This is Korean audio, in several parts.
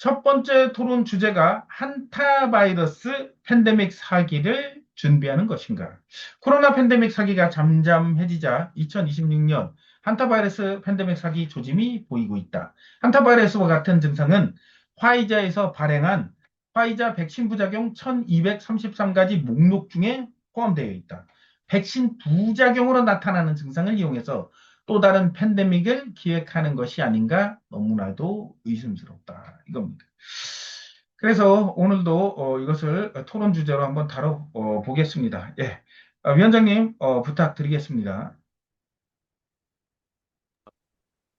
첫 번째 토론 주제가 한타바이러스 팬데믹 사기를 준비하는 것인가? 코로나 팬데믹 사기가 잠잠해지자 2026년 한타바이러스 팬데믹 사기 조짐이 보이고 있다. 한타바이러스와 같은 증상은 화이자에서 발행한 화이자 백신 부작용 1233가지 목록 중에 포함되어 있다. 백신 부작용으로 나타나는 증상을 이용해서 또 다른 팬데믹을 기획하는 것이 아닌가 너무나도 의심스럽다. 이겁니다. 그래서 오늘도 이것을 토론 주제로 한번 다뤄보겠습니다. 예. 위원장님, 부탁드리겠습니다.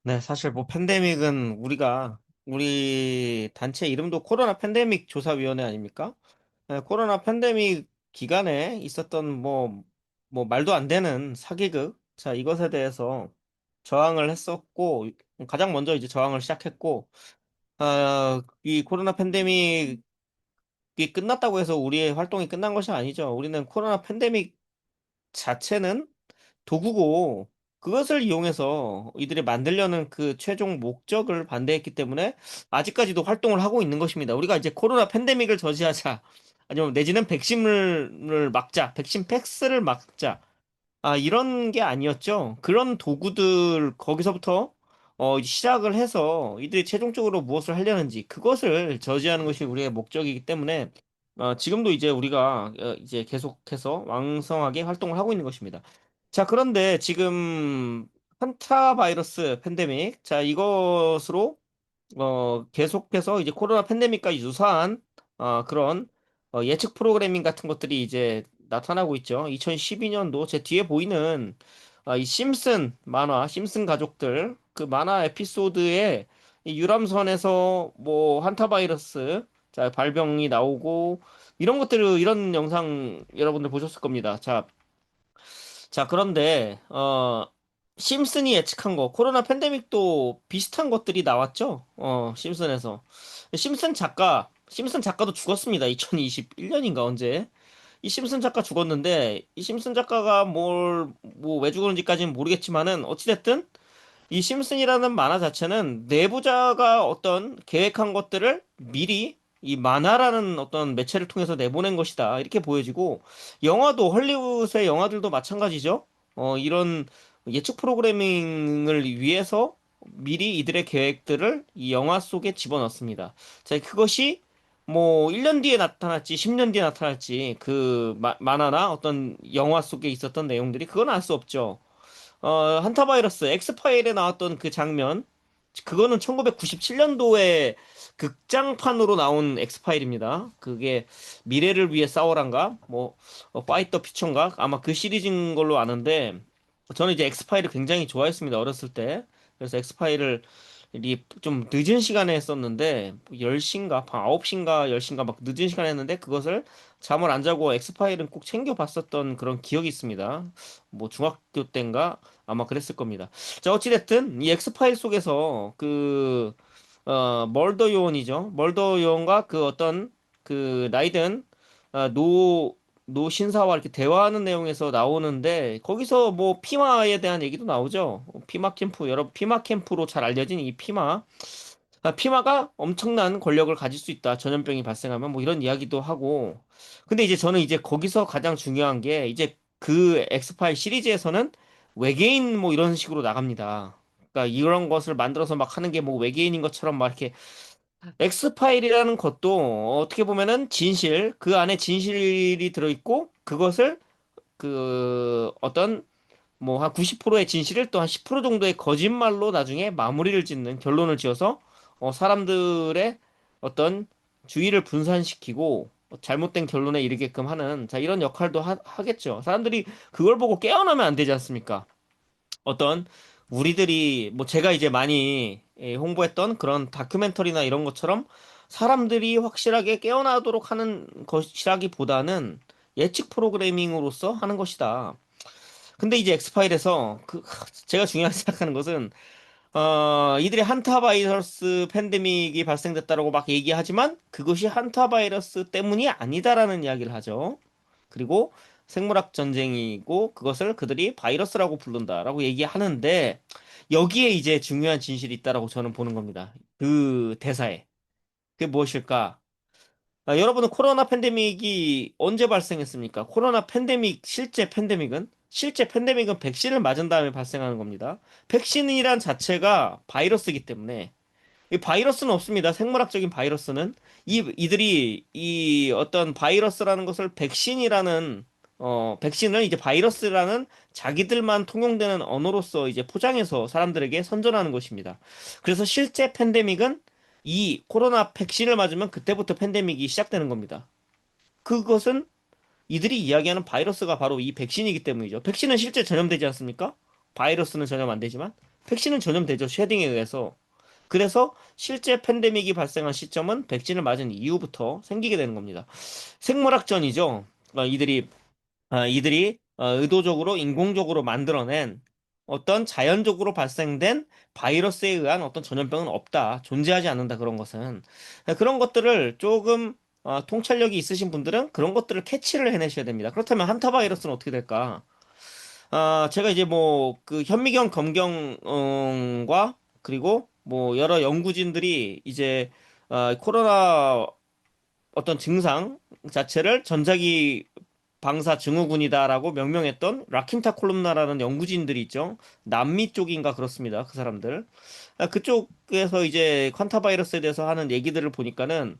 네, 사실 뭐 팬데믹은 우리 단체 이름도 코로나 팬데믹 조사위원회 아닙니까? 네, 코로나 팬데믹 기간에 있었던 뭐 말도 안 되는 사기극. 자, 이것에 대해서 저항을 했었고, 가장 먼저 이제 저항을 시작했고, 이 코로나 팬데믹이 끝났다고 해서 우리의 활동이 끝난 것이 아니죠. 우리는 코로나 팬데믹 자체는 도구고 그것을 이용해서 이들이 만들려는 그 최종 목적을 반대했기 때문에 아직까지도 활동을 하고 있는 것입니다. 우리가 이제 코로나 팬데믹을 저지하자, 아니면 내지는 백신을 막자, 백신 패스를 막자, 이런 게 아니었죠. 그런 도구들 거기서부터 시작을 해서 이들이 최종적으로 무엇을 하려는지 그것을 저지하는 것이 우리의 목적이기 때문에 지금도 이제 우리가 이제 계속해서 왕성하게 활동을 하고 있는 것입니다. 자, 그런데 지금 한타 바이러스 팬데믹, 자, 이것으로 계속해서 이제 코로나 팬데믹과 유사한 그런 예측 프로그래밍 같은 것들이 이제 나타나고 있죠. 2012년도 제 뒤에 보이는 이 심슨 만화, 심슨 가족들 그 만화 에피소드에 이 유람선에서 뭐 한타 바이러스 자 발병이 나오고 이런 것들을 이런 영상 여러분들 보셨을 겁니다. 자, 그런데, 심슨이 예측한 거, 코로나 팬데믹도 비슷한 것들이 나왔죠? 심슨에서. 심슨 작가도 죽었습니다. 2021년인가, 언제? 이 심슨 작가 죽었는데, 이 심슨 작가가 왜 죽었는지까지는 모르겠지만은, 어찌됐든, 이 심슨이라는 만화 자체는 내부자가 어떤 계획한 것들을 미리 이 만화라는 어떤 매체를 통해서 내보낸 것이다. 이렇게 보여지고, 영화도, 헐리우드의 영화들도 마찬가지죠. 이런 예측 프로그래밍을 위해서 미리 이들의 계획들을 이 영화 속에 집어넣습니다. 자, 그것이 뭐 1년 뒤에 나타날지 10년 뒤에 나타날지 그 만화나 어떤 영화 속에 있었던 내용들이 그건 알 수 없죠. 한타바이러스 엑스파일에 나왔던 그 장면, 그거는 1997년도에 극장판으로 나온 엑스파일입니다. 그게 미래를 위해 싸워란가? 파이트 더 퓨처인가? 아마 그 시리즈인 걸로 아는데, 저는 이제 엑스파일을 굉장히 좋아했습니다. 어렸을 때. 그래서 엑스파일을 좀 늦은 시간에 했었는데, 10시인가, 밤 9시인가, 10시인가 막 늦은 시간에 했는데, 그것을 잠을 안 자고 엑스파일은 꼭 챙겨 봤었던 그런 기억이 있습니다. 뭐 중학교 때인가 아마 그랬을 겁니다. 자, 어찌됐든 이 엑스파일 속에서 멀더 요원이죠. 멀더 요원과 그 어떤 그 나이든 노 신사와 이렇게 대화하는 내용에서 나오는데 거기서 뭐 피마에 대한 얘기도 나오죠. 피마 캠프 여러분 피마 캠프로 잘 알려진 이 피마. 피마가 엄청난 권력을 가질 수 있다. 전염병이 발생하면 뭐 이런 이야기도 하고. 근데 이제 저는 이제 거기서 가장 중요한 게 이제 그 엑스파일 시리즈에서는 외계인 뭐 이런 식으로 나갑니다. 그러니까 이런 것을 만들어서 막 하는 게 뭐 외계인인 것처럼 막 이렇게 엑스파일이라는 것도 어떻게 보면은 진실, 그 안에 진실이 들어있고 그것을 그 어떤 뭐 한 90%의 진실을 또 한 10% 정도의 거짓말로 나중에 마무리를 짓는 결론을 지어서 사람들의 어떤 주의를 분산시키고 잘못된 결론에 이르게끔 하는 자 이런 역할도 하겠죠. 사람들이 그걸 보고 깨어나면 안 되지 않습니까? 어떤 우리들이 뭐 제가 이제 많이 홍보했던 그런 다큐멘터리나 이런 것처럼 사람들이 확실하게 깨어나도록 하는 것이라기보다는 예측 프로그래밍으로서 하는 것이다. 근데 이제 엑스파일에서 제가 중요하게 생각하는 것은 이들이 한타 바이러스 팬데믹이 발생됐다라고 막 얘기하지만 그것이 한타 바이러스 때문이 아니다라는 이야기를 하죠. 그리고 생물학 전쟁이고 그것을 그들이 바이러스라고 부른다라고 얘기하는데 여기에 이제 중요한 진실이 있다라고 저는 보는 겁니다. 그 대사에. 그게 무엇일까? 여러분은 코로나 팬데믹이 언제 발생했습니까? 코로나 팬데믹, 실제 팬데믹은 백신을 맞은 다음에 발생하는 겁니다. 백신이란 자체가 바이러스이기 때문에 이 바이러스는 없습니다. 생물학적인 바이러스는 이들이 이 어떤 바이러스라는 것을 백신을 이제 바이러스라는 자기들만 통용되는 언어로서 이제 포장해서 사람들에게 선전하는 것입니다. 그래서 실제 팬데믹은 이 코로나 백신을 맞으면 그때부터 팬데믹이 시작되는 겁니다. 그것은 이들이 이야기하는 바이러스가 바로 이 백신이기 때문이죠. 백신은 실제 전염되지 않습니까? 바이러스는 전염 안 되지만 백신은 전염되죠. 쉐딩에 의해서. 그래서 실제 팬데믹이 발생한 시점은 백신을 맞은 이후부터 생기게 되는 겁니다. 생물학전이죠. 이들이 의도적으로 인공적으로 만들어낸 어떤 자연적으로 발생된 바이러스에 의한 어떤 전염병은 없다. 존재하지 않는다. 그런 것은. 그런 것들을 조금 통찰력이 있으신 분들은 그런 것들을 캐치를 해내셔야 됩니다. 그렇다면 한타 바이러스는 어떻게 될까? 제가 이제 뭐 그 현미경 검경과 그리고 뭐 여러 연구진들이 이제 코로나 어떤 증상 자체를 전자기 방사 증후군이다라고 명명했던 라킨타 콜룸나라는 연구진들이 있죠. 남미 쪽인가 그렇습니다. 그 사람들. 그쪽에서 이제 환타 바이러스에 대해서 하는 얘기들을 보니까는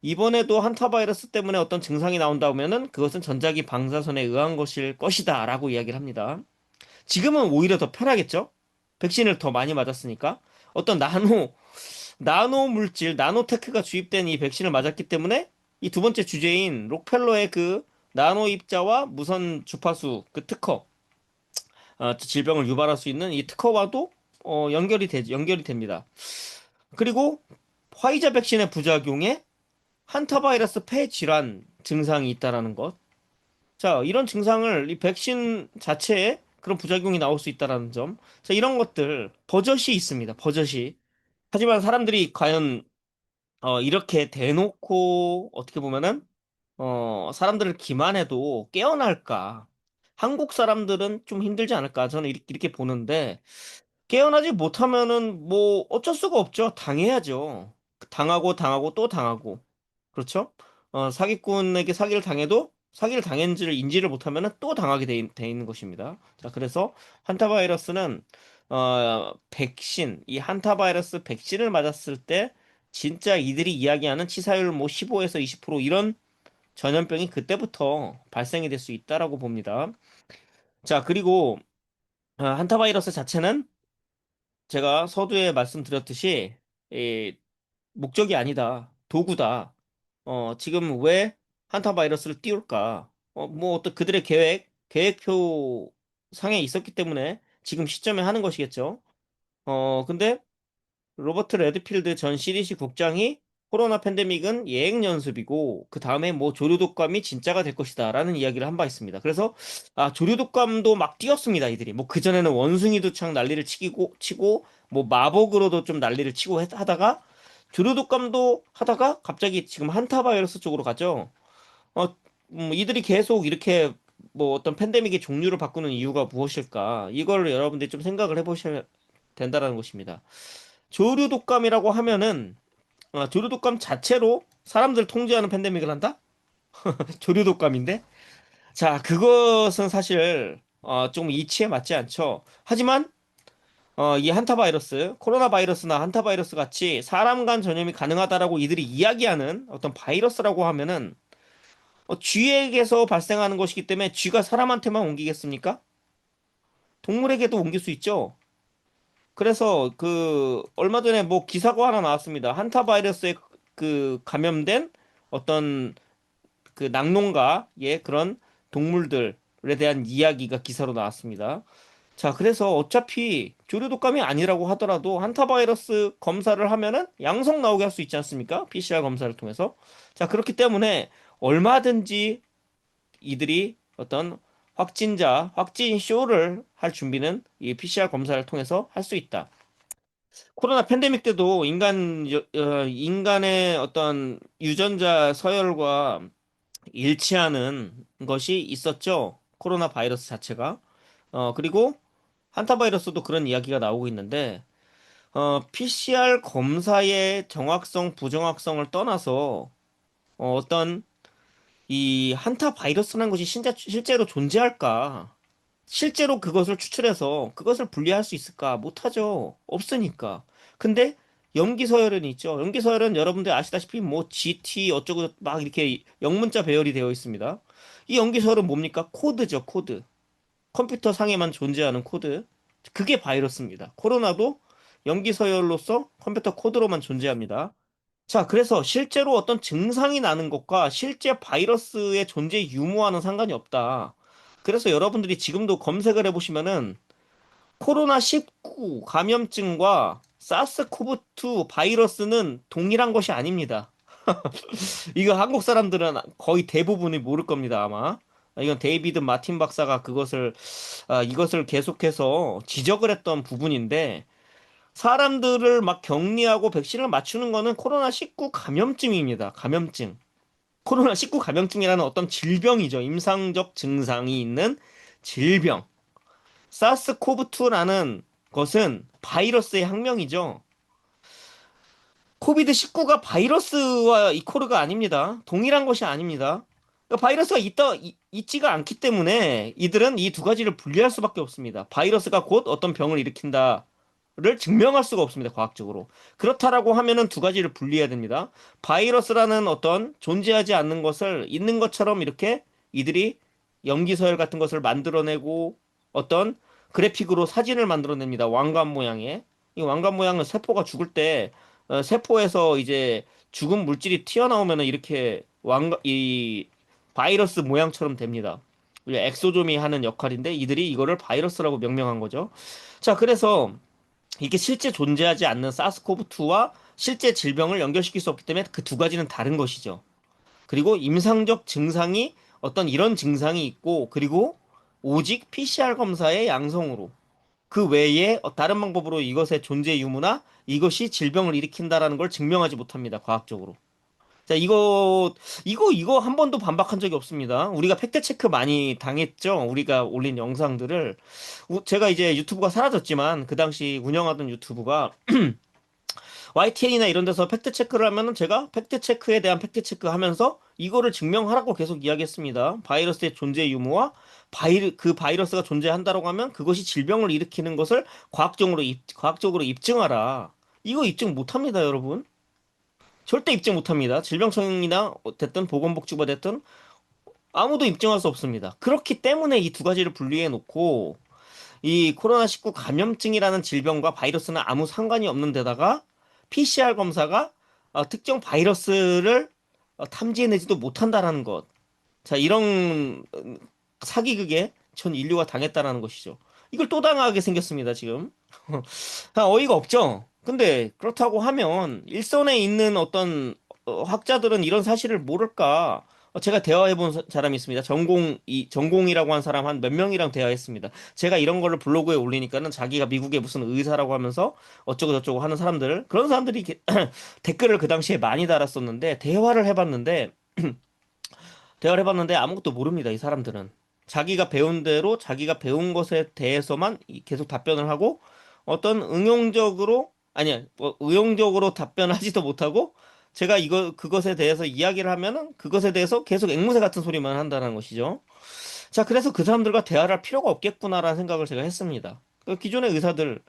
이번에도 한타 바이러스 때문에 어떤 증상이 나온다면은 그것은 전자기 방사선에 의한 것일 것이다라고 이야기를 합니다. 지금은 오히려 더 편하겠죠? 백신을 더 많이 맞았으니까. 어떤 나노 물질, 나노테크가 주입된 이 백신을 맞았기 때문에 이 두 번째 주제인 록펠러의 그 나노 입자와 무선 주파수 그 특허, 질병을 유발할 수 있는 이 특허와도 연결이 됩니다. 그리고 화이자 백신의 부작용에 한타바이러스 폐질환 증상이 있다라는 것. 자, 이런 증상을 이 백신 자체에 그런 부작용이 나올 수 있다라는 점. 자, 이런 것들 버젓이 있습니다. 버젓이. 하지만 사람들이 과연 이렇게 대놓고 어떻게 보면은 사람들을 기만해도 깨어날까? 한국 사람들은 좀 힘들지 않을까? 저는 이렇게 보는데 깨어나지 못하면은 뭐 어쩔 수가 없죠. 당해야죠. 당하고 또 당하고. 그렇죠? 사기꾼에게 사기를 당해도 사기를 당했는지를 인지를 못하면은 또 당하게 돼 있는 것입니다. 자, 그래서 한타바이러스는 이 한타바이러스 백신을 맞았을 때 진짜 이들이 이야기하는 치사율 뭐 15에서 20% 이런 전염병이 그때부터 발생이 될 수 있다라고 봅니다. 자, 그리고 한타바이러스 자체는 제가 서두에 말씀드렸듯이 이 목적이 아니다. 도구다. 지금 왜 한타 바이러스를 띄울까? 뭐 어떤 그들의 계획표 상에 있었기 때문에 지금 시점에 하는 것이겠죠. 근데 로버트 레드필드 전 CDC 국장이 코로나 팬데믹은 예행 연습이고 그 다음에 뭐 조류 독감이 진짜가 될 것이다라는 이야기를 한 바 있습니다. 그래서 조류 독감도 막 뛰었습니다. 이들이 뭐 그전에는 원숭이도 창 난리를 치고 뭐 마복으로도 좀 난리를 치고 하다가 조류 독감도 하다가 갑자기 지금 한타 바이러스 쪽으로 가죠. 이들이 계속 이렇게 뭐 어떤 팬데믹의 종류를 바꾸는 이유가 무엇일까? 이걸 여러분들이 좀 생각을 해보셔야 된다라는 것입니다. 조류 독감이라고 하면은 조류 독감 자체로 사람들 통제하는 팬데믹을 한다? 조류 독감인데? 자, 그것은 사실 좀 이치에 맞지 않죠. 하지만 이 한타 바이러스, 코로나 바이러스나 한타 바이러스 같이 사람 간 전염이 가능하다라고 이들이 이야기하는 어떤 바이러스라고 하면은 쥐에게서 발생하는 것이기 때문에 쥐가 사람한테만 옮기겠습니까? 동물에게도 옮길 수 있죠. 그래서 그 얼마 전에 뭐 기사가 하나 나왔습니다. 한타 바이러스에 그 감염된 어떤 그 낙농가의 그런 동물들에 대한 이야기가 기사로 나왔습니다. 자, 그래서 어차피 조류 독감이 아니라고 하더라도 한타 바이러스 검사를 하면은 양성 나오게 할 수 있지 않습니까? PCR 검사를 통해서. 자, 그렇기 때문에 얼마든지 이들이 어떤 확진 쇼를 할 준비는 이 PCR 검사를 통해서 할 수 있다. 코로나 팬데믹 때도 인간의 어떤 유전자 서열과 일치하는 것이 있었죠. 코로나 바이러스 자체가. 그리고 한타 바이러스도 그런 이야기가 나오고 있는데, PCR 검사의 정확성, 부정확성을 떠나서 어떤 이 한타 바이러스라는 것이 실제로 존재할까? 실제로 그것을 추출해서 그것을 분리할 수 있을까? 못하죠. 없으니까. 근데 염기서열은 있죠. 염기서열은 여러분들 아시다시피 뭐 GT 어쩌고 막 이렇게 영문자 배열이 되어 있습니다. 이 염기서열은 뭡니까? 코드죠, 코드. 컴퓨터 상에만 존재하는 코드. 그게 바이러스입니다. 코로나도 염기서열로서 컴퓨터 코드로만 존재합니다. 자, 그래서 실제로 어떤 증상이 나는 것과 실제 바이러스의 존재 유무와는 상관이 없다. 그래서 여러분들이 지금도 검색을 해보시면은 코로나19 감염증과 사스코브2 바이러스는 동일한 것이 아닙니다. 이거 한국 사람들은 거의 대부분이 모를 겁니다, 아마. 이건 데이비드 마틴 박사가 이것을 계속해서 지적을 했던 부분인데, 사람들을 막 격리하고 백신을 맞추는 거는 코로나19 감염증입니다. 감염증. 코로나19 감염증이라는 어떤 질병이죠. 임상적 증상이 있는 질병. 사스코브2라는 것은 바이러스의 학명이죠. 코비드19가 바이러스와 이코르가 아닙니다. 동일한 것이 아닙니다. 그러니까 바이러스가 있지가 않기 때문에 이들은 이 두 가지를 분리할 수밖에 없습니다. 바이러스가 곧 어떤 병을 일으킨다를 증명할 수가 없습니다. 과학적으로. 그렇다라고 하면은 두 가지를 분리해야 됩니다. 바이러스라는 어떤 존재하지 않는 것을 있는 것처럼 이렇게 이들이 염기서열 같은 것을 만들어내고 어떤 그래픽으로 사진을 만들어냅니다. 왕관 모양의. 이 왕관 모양은 세포가 죽을 때 세포에서 이제 죽은 물질이 튀어나오면은 이렇게 이 바이러스 모양처럼 됩니다. 이게 엑소좀이 하는 역할인데 이들이 이거를 바이러스라고 명명한 거죠. 자, 그래서 이게 실제 존재하지 않는 사스코브2와 실제 질병을 연결시킬 수 없기 때문에 그 두 가지는 다른 것이죠. 그리고 임상적 증상이 어떤 이런 증상이 있고 그리고 오직 PCR 검사의 양성으로 그 외에 다른 방법으로 이것의 존재 유무나 이것이 질병을 일으킨다라는 걸 증명하지 못합니다. 과학적으로. 자, 이거 한 번도 반박한 적이 없습니다. 우리가 팩트 체크 많이 당했죠. 우리가 올린 영상들을. 제가 이제 유튜브가 사라졌지만 그 당시 운영하던 유튜브가 YTN이나 이런 데서 팩트 체크를 하면은 제가 팩트 체크에 대한 팩트 체크 하면서 이거를 증명하라고 계속 이야기했습니다. 바이러스의 존재 유무와 그 바이러스가 존재한다고 하면 그것이 질병을 일으키는 것을 과학적으로 입증하라. 이거 입증 못 합니다, 여러분. 절대 입증 못 합니다. 질병청이나 됐든 보건복지부가 됐든 아무도 입증할 수 없습니다. 그렇기 때문에 이 두 가지를 분리해 놓고 이 코로나19 감염증이라는 질병과 바이러스는 아무 상관이 없는 데다가 PCR 검사가 특정 바이러스를 탐지해내지도 못한다라는 것. 자, 이런 사기극에 전 인류가 당했다라는 것이죠. 이걸 또 당하게 생겼습니다, 지금. 어이가 없죠? 근데 그렇다고 하면 일선에 있는 어떤 학자들은 이런 사실을 모를까? 제가 대화해본 사람이 있습니다. 전공이라고 한 사람 한 몇 명이랑 대화했습니다. 제가 이런 거를 블로그에 올리니까는 자기가 미국의 무슨 의사라고 하면서 어쩌고 저쩌고 하는 사람들, 그런 사람들이 댓글을 그 당시에 많이 달았었는데, 대화를 해봤는데 아무것도 모릅니다, 이 사람들은. 자기가 배운 대로 자기가 배운 것에 대해서만 계속 답변을 하고 어떤 의용적으로 답변하지도 못하고 제가 그것에 대해서 이야기를 하면은 그것에 대해서 계속 앵무새 같은 소리만 한다는 것이죠. 자, 그래서 그 사람들과 대화를 할 필요가 없겠구나라는 생각을 제가 했습니다. 그 기존의 의사들,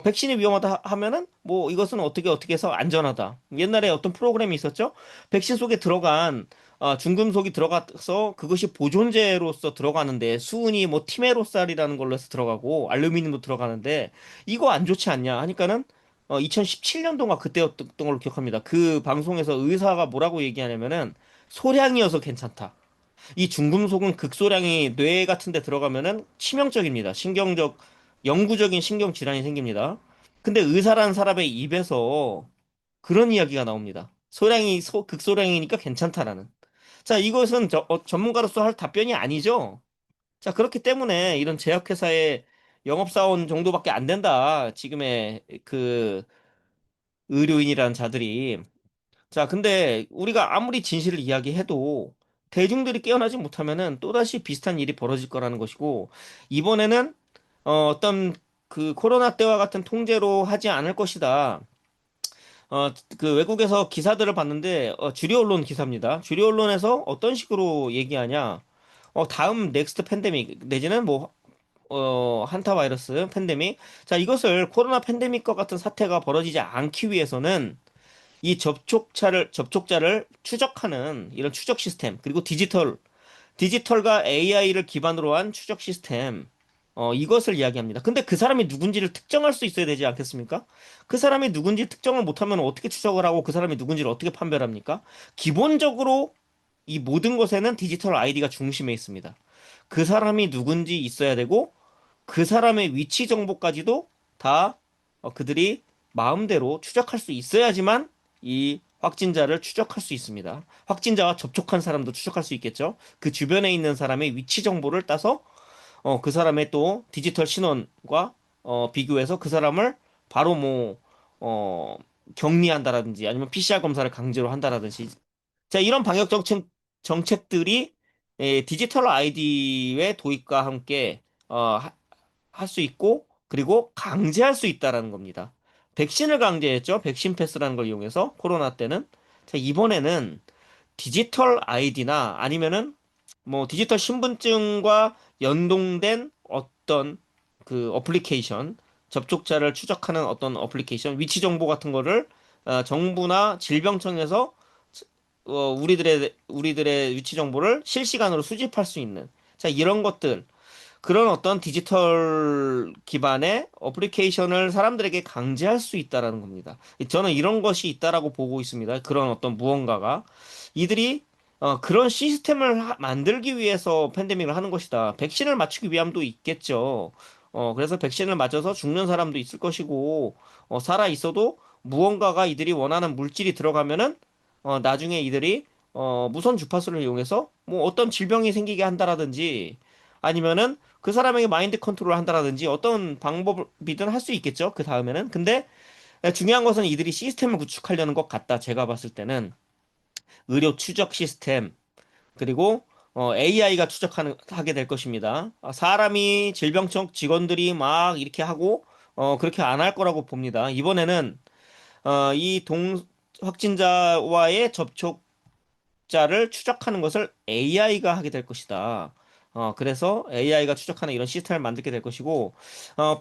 백신이 위험하다 하면은, 뭐, 이것은 어떻게 해서 안전하다. 옛날에 어떤 프로그램이 있었죠? 백신 속에 들어간, 중금속이 들어가서 그것이 보존제로서 들어가는데, 수은이 뭐, 티메로살이라는 걸로 해서 들어가고, 알루미늄도 들어가는데, 이거 안 좋지 않냐? 하니까는, 2017년도가 그때였던 걸로 기억합니다. 그 방송에서 의사가 뭐라고 얘기하냐면은, 소량이어서 괜찮다. 이 중금속은 극소량이 뇌 같은 데 들어가면은 치명적입니다. 영구적인 신경 질환이 생깁니다. 근데 의사라는 사람의 입에서 그런 이야기가 나옵니다. 극소량이니까 괜찮다라는. 자, 이것은 전문가로서 할 답변이 아니죠. 자, 그렇기 때문에 이런 제약회사의 영업사원 정도밖에 안 된다. 지금의 그 의료인이라는 자들이. 자, 근데 우리가 아무리 진실을 이야기해도 대중들이 깨어나지 못하면은 또다시 비슷한 일이 벌어질 거라는 것이고, 이번에는 어떤 그 코로나 때와 같은 통제로 하지 않을 것이다. 그 외국에서 기사들을 봤는데 주류 언론 기사입니다. 주류 언론에서 어떤 식으로 얘기하냐? 다음 넥스트 팬데믹 내지는 뭐 한타 바이러스 팬데믹. 자, 이것을 코로나 팬데믹과 같은 사태가 벌어지지 않기 위해서는 이 접촉자를 추적하는 이런 추적 시스템, 그리고 디지털과 AI를 기반으로 한 추적 시스템, 이것을 이야기합니다. 근데 그 사람이 누군지를 특정할 수 있어야 되지 않겠습니까? 그 사람이 누군지 특정을 못하면 어떻게 추적을 하고 그 사람이 누군지를 어떻게 판별합니까? 기본적으로 이 모든 것에는 디지털 아이디가 중심에 있습니다. 그 사람이 누군지 있어야 되고, 그 사람의 위치 정보까지도 다 그들이 마음대로 추적할 수 있어야지만 이 확진자를 추적할 수 있습니다. 확진자와 접촉한 사람도 추적할 수 있겠죠. 그 주변에 있는 사람의 위치 정보를 따서 그 사람의 또 디지털 신원과 비교해서 그 사람을 바로 뭐 어, 격리한다라든지 아니면 PCR 검사를 강제로 한다라든지, 자, 이런 방역 정책들이 디지털 아이디의 도입과 함께 할 수 있고, 그리고 강제할 수 있다라는 겁니다. 백신을 강제했죠. 백신 패스라는 걸 이용해서 코로나 때는. 자, 이번에는 디지털 아이디나 아니면은 뭐 디지털 신분증과 연동된 어떤 그 어플리케이션, 접촉자를 추적하는 어떤 어플리케이션, 위치 정보 같은 거를 정부나 질병청에서 우리들의 위치 정보를 실시간으로 수집할 수 있는, 자, 이런 것들, 그런 어떤 디지털 기반의 어플리케이션을 사람들에게 강제할 수 있다라는 겁니다. 저는 이런 것이 있다라고 보고 있습니다. 그런 어떤 무언가가 이들이 그런 시스템을 만들기 위해서 팬데믹을 하는 것이다. 백신을 맞추기 위함도 있겠죠. 그래서 백신을 맞아서 죽는 사람도 있을 것이고, 살아 있어도 무언가가 이들이 원하는 물질이 들어가면은 나중에 이들이 무선 주파수를 이용해서 뭐 어떤 질병이 생기게 한다라든지, 아니면은 그 사람에게 마인드 컨트롤을 한다라든지 어떤 방법이든 할 수 있겠죠. 그 다음에는. 근데 중요한 것은 이들이 시스템을 구축하려는 것 같다. 제가 봤을 때는 의료 추적 시스템, 그리고 AI가 하게 될 것입니다. 사람이 질병청 직원들이 막 이렇게 하고 그렇게 안 할 거라고 봅니다. 이번에는 이 확진자와의 접촉자를 추적하는 것을 AI가 하게 될 것이다. 그래서 AI가 추적하는 이런 시스템을 만들게 될 것이고,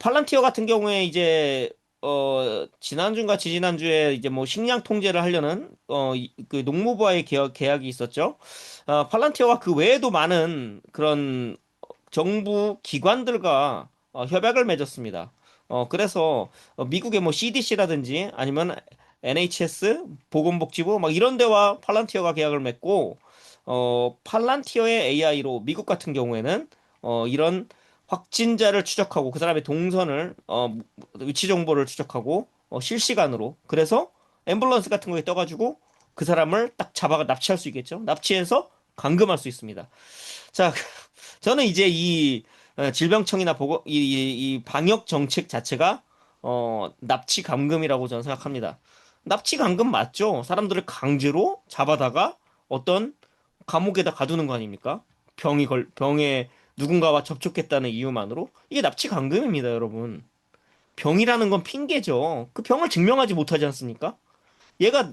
팔란티어 같은 경우에 이제, 지난주인가 지지난주에 이제 뭐 식량 통제를 하려는, 그 농무부와의 계약이 있었죠. 팔란티어가 그 외에도 많은 그런 정부 기관들과 협약을 맺었습니다. 그래서 미국의 뭐 CDC라든지 아니면 NHS, 보건복지부 막 이런 데와 팔란티어가 계약을 맺고, 팔란티어의 AI로 미국 같은 경우에는 이런 확진자를 추적하고 그 사람의 동선을 위치 정보를 추적하고 실시간으로, 그래서 앰뷸런스 같은 거에 떠가지고 그 사람을 딱 잡아 납치할 수 있겠죠. 납치해서 감금할 수 있습니다. 자, 저는 이제 이 질병청이나 이 방역 정책 자체가 납치 감금이라고 저는 생각합니다. 납치 감금 맞죠? 사람들을 강제로 잡아다가 어떤 감옥에다 가두는 거 아닙니까? 병에 누군가와 접촉했다는 이유만으로 이게 납치 감금입니다, 여러분. 병이라는 건 핑계죠. 그 병을 증명하지 못하지 않습니까?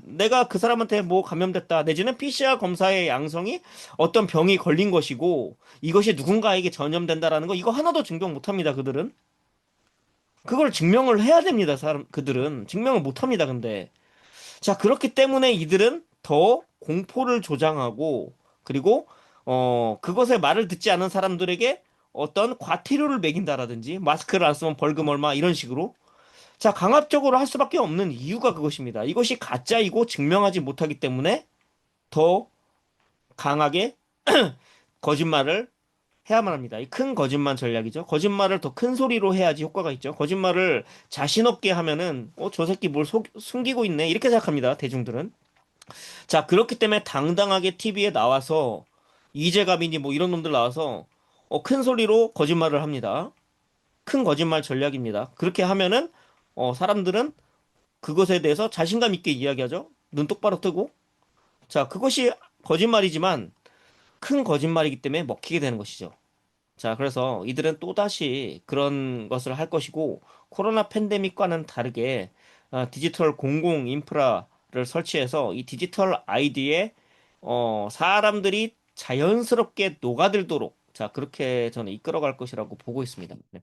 내가 그 사람한테 뭐 감염됐다, 내지는 PCR 검사의 양성이 어떤 병이 걸린 것이고, 이것이 누군가에게 전염된다라는 거, 이거 하나도 증명 못 합니다, 그들은. 그걸 증명을 해야 됩니다, 그들은. 증명을 못 합니다, 근데. 자, 그렇기 때문에 이들은 더 공포를 조장하고, 그리고, 그것의 말을 듣지 않은 사람들에게 어떤 과태료를 매긴다라든지, 마스크를 안 쓰면 벌금 얼마, 이런 식으로. 자, 강압적으로 할 수밖에 없는 이유가 그것입니다. 이것이 가짜이고 증명하지 못하기 때문에 더 강하게 거짓말을 해야만 합니다. 이 큰 거짓말 전략이죠. 거짓말을 더 큰 소리로 해야지 효과가 있죠. 거짓말을 자신 없게 하면은, 저 새끼 뭘 숨기고 있네, 이렇게 생각합니다, 대중들은. 자, 그렇기 때문에 당당하게 TV에 나와서, 이재갑이니 뭐 이런 놈들 나와서 큰 소리로 거짓말을 합니다. 큰 거짓말 전략입니다. 그렇게 하면은 사람들은 그것에 대해서 자신감 있게 이야기하죠. 눈 똑바로 뜨고. 자, 그것이 거짓말이지만 큰 거짓말이기 때문에 먹히게 되는 것이죠. 자, 그래서 이들은 또다시 그런 것을 할 것이고, 코로나 팬데믹과는 다르게 디지털 공공 인프라를 설치해서 이 디지털 아이디에 사람들이 자연스럽게 녹아들도록, 자, 그렇게 저는 이끌어갈 것이라고 보고 있습니다. 네.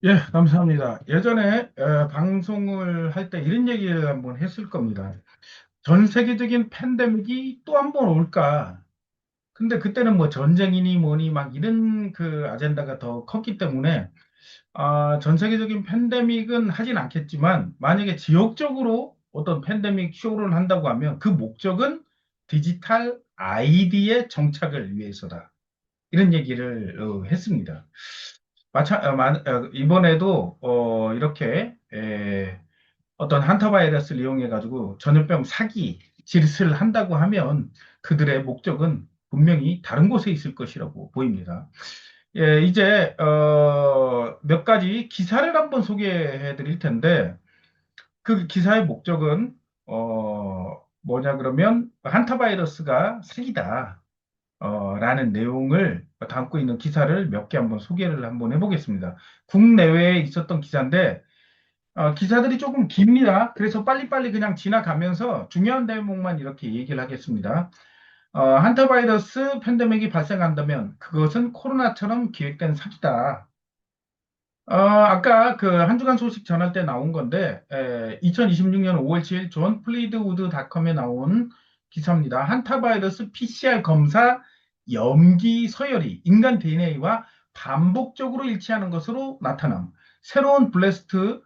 예, 감사합니다. 예전에 방송을 할 때 이런 얘기를 한번 했을 겁니다. 전 세계적인 팬데믹이 또 한 번 올까? 근데 그때는 뭐 전쟁이니 뭐니 막 이런 그 아젠다가 더 컸기 때문에 전 세계적인 팬데믹은 하진 않겠지만 만약에 지역적으로 어떤 팬데믹 쇼를 한다고 하면 그 목적은 디지털 아이디의 정착을 위해서다. 이런 얘기를 했습니다. 이번에도 이렇게 어떤 한타바이러스를 이용해 가지고 전염병 사기 짓을 한다고 하면 그들의 목적은 분명히 다른 곳에 있을 것이라고 보입니다. 예, 이제 몇 가지 기사를 한번 소개해 드릴 텐데 그 기사의 목적은 뭐냐 그러면 한타바이러스가 사기다. 라는 내용을 담고 있는 기사를 몇 개 한번 소개를 한번 해보겠습니다. 국내외에 있었던 기사인데, 기사들이 조금 깁니다. 그래서 빨리빨리 그냥 지나가면서 중요한 대목만 이렇게 얘기를 하겠습니다. 한타바이러스 팬데믹이 발생한다면 그것은 코로나처럼 기획된 사기다. 아까 그 한 주간 소식 전할 때 나온 건데, 2026년 5월 7일 존 플리드우드닷컴에 나온 기사입니다. 한타바이러스 PCR 검사 염기 서열이 인간 DNA와 반복적으로 일치하는 것으로 나타남. 새로운 블래스트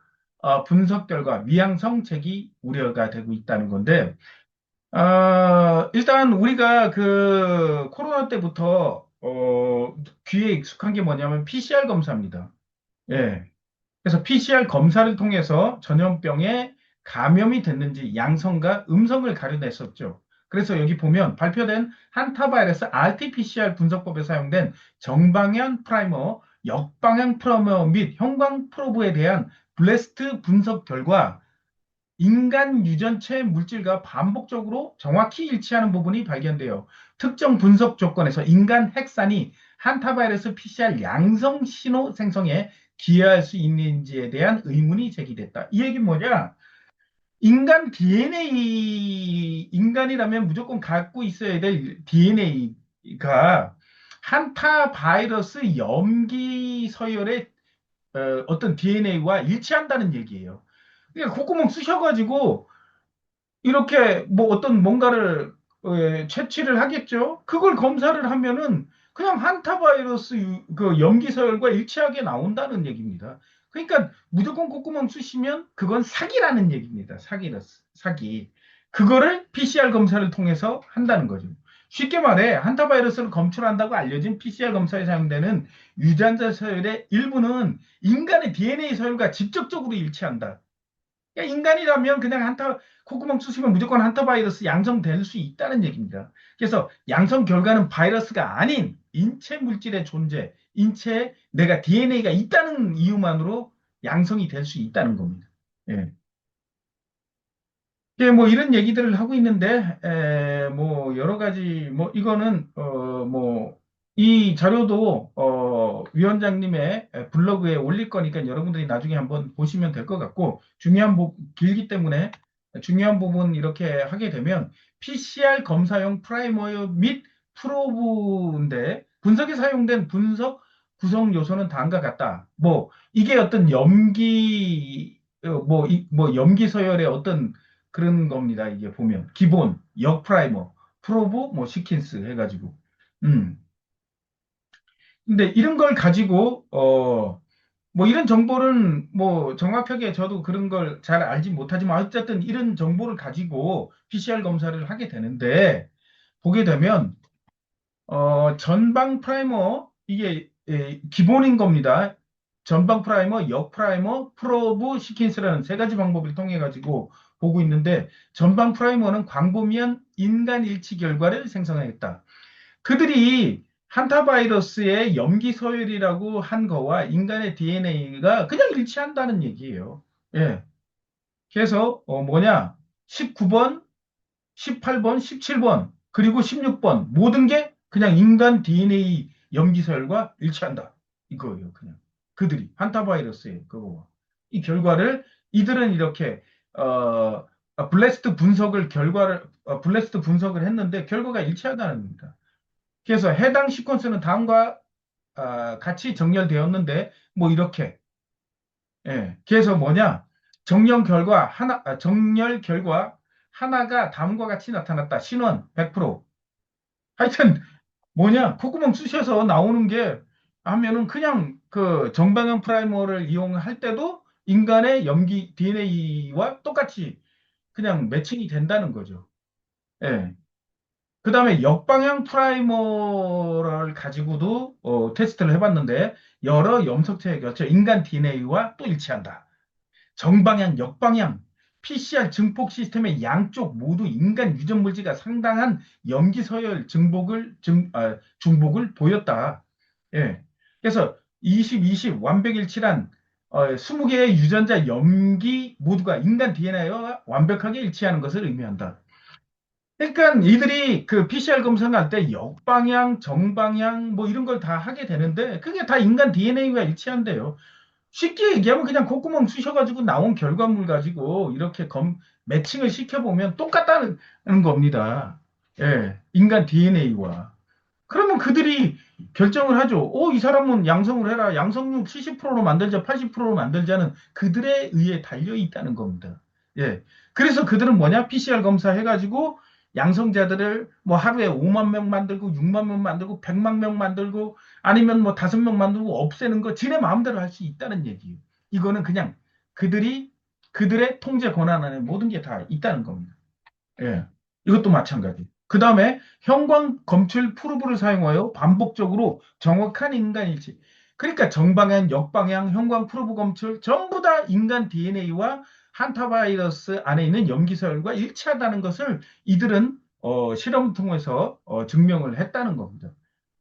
분석 결과 미양성 책이 우려가 되고 있다는 건데, 일단 우리가 그 코로나 때부터 귀에 익숙한 게 뭐냐면 PCR 검사입니다. 예. 그래서 PCR 검사를 통해서 전염병에 감염이 됐는지 양성과 음성을 가려냈었죠. 그래서 여기 보면 발표된 한타바이러스 RT-PCR 분석법에 사용된 정방향 프라이머, 역방향 프라이머 및 형광 프로브에 대한 블래스트 분석 결과 인간 유전체 물질과 반복적으로 정확히 일치하는 부분이 발견되어 특정 분석 조건에서 인간 핵산이 한타바이러스 PCR 양성 신호 생성에 기여할 수 있는지에 대한 의문이 제기됐다. 이 얘기는 뭐냐? 인간 DNA, 인간이라면 무조건 갖고 있어야 될 DNA가 한타바이러스 염기 서열의 어떤 DNA와 일치한다는 얘기예요. 그러니까 콧구멍 쑤셔가지고 이렇게 뭐 어떤 뭔가를 채취를 하겠죠. 그걸 검사를 하면은 그냥 한타바이러스 그 염기서열과 일치하게 나온다는 얘기입니다. 그러니까 무조건 콧구멍 쑤시면 그건 사기라는 얘기입니다. 사기라스, 사기. 그거를 PCR 검사를 통해서 한다는 거죠. 쉽게 말해 한타바이러스를 검출한다고 알려진 PCR 검사에 사용되는 유전자 서열의 일부는 인간의 DNA 서열과 직접적으로 일치한다. 그러니까 인간이라면 그냥 콧구멍 쑤시면 무조건 한타바이러스 양성될 수 있다는 얘기입니다. 그래서 양성 결과는 바이러스가 아닌 인체 물질의 존재, 인체에 내가 DNA가 있다는 이유만으로 양성이 될 수 있다는 겁니다. 예. 예, 뭐 이런 얘기들을 하고 있는데, 뭐 여러 가지, 뭐 이거는, 뭐, 이 자료도, 위원장님의 블로그에 올릴 거니까 여러분들이 나중에 한번 보시면 될 것 같고, 길기 때문에 중요한 부분 이렇게 하게 되면, PCR 검사용 프라이머 및 프로브인데, 분석에 사용된 분석 구성 요소는 다음과 같다. 뭐, 이게 어떤 뭐 염기 서열의 어떤 그런 겁니다. 이게 보면 기본, 역 프라이머, 프로브, 뭐 시킨스 해가지고. 음. 근데 이런 걸 가지고 뭐 이런 정보는 뭐 정확하게 저도 그런 걸 잘 알지 못하지만 어쨌든 이런 정보를 가지고 PCR 검사를 하게 되는데 보게 되면 전방 프라이머 이게 기본인 겁니다. 전방 프라이머, 역 프라이머, 프로브, 시킨스라는 세 가지 방법을 통해 가지고 보고 있는데 전방 프라이머는 광범위한 인간 일치 결과를 생성하겠다. 그들이 한타바이러스의 염기 서열이라고 한 거와 인간의 DNA가 그냥 일치한다는 얘기예요. 예. 그래서 뭐냐? 19번, 18번, 17번 그리고 16번, 모든 게 그냥 인간 DNA 염기서열과 일치한다. 이거예요, 그냥. 그들이. 한타바이러스의 그거와. 이 결과를, 이들은 이렇게, 블래스트 분석을 했는데, 결과가 일치하다는 겁니다. 그래서 해당 시퀀스는 다음과 같이 정렬되었는데, 뭐 이렇게. 예. 그래서 뭐냐? 정렬 결과 하나가 다음과 같이 나타났다. 신원 100%. 하여튼 뭐냐, 콧구멍 쑤셔서 나오는 게 하면은 그냥 그 정방향 프라이머를 이용할 때도 인간의 염기 DNA와 똑같이 그냥 매칭이 된다는 거죠. 예. 그 다음에 역방향 프라이머를 가지고도 테스트를 해봤는데 여러 염석체에 겹쳐 인간 DNA와 또 일치한다. 정방향, 역방향, PCR 증폭 시스템의 양쪽 모두 인간 유전 물질과 상당한 염기 서열 중복을 보였다. 예. 그래서 20, 20 완벽일치란 20개의 유전자 염기 모두가 인간 DNA와 완벽하게 일치하는 것을 의미한다. 그러니까 이들이 그 PCR 검사할 때 역방향, 정방향 뭐 이런 걸 다 하게 되는데 그게 다 인간 DNA와 일치한대요. 쉽게 얘기하면 그냥 콧구멍 쑤셔가지고 나온 결과물 가지고 이렇게 매칭을 시켜보면 똑같다는 겁니다. 예, 인간 DNA와. 그러면 그들이 결정을 하죠. 이 사람은 양성을 해라. 양성률 70%로 만들자, 80%로 만들자는 그들에 의해 달려 있다는 겁니다. 예. 그래서 그들은 뭐냐? PCR 검사 해가지고 양성자들을 뭐 하루에 5만 명 만들고 6만 명 만들고 100만 명 만들고 아니면 뭐 5명 만들고 없애는 거 지네 마음대로 할 수 있다는 얘기예요. 이거는 그냥 그들이 그들의 통제 권한 안에 모든 게 다 있다는 겁니다. 예. 이것도 마찬가지. 그 다음에 형광 검출 프로브를 사용하여 반복적으로 정확한 인간 일치. 그러니까 정방향, 역방향, 형광 프로브 검출 전부 다 인간 DNA와 한타바이러스 안에 있는 염기설과 일치하다는 것을 이들은 실험을 통해서 증명을 했다는 겁니다.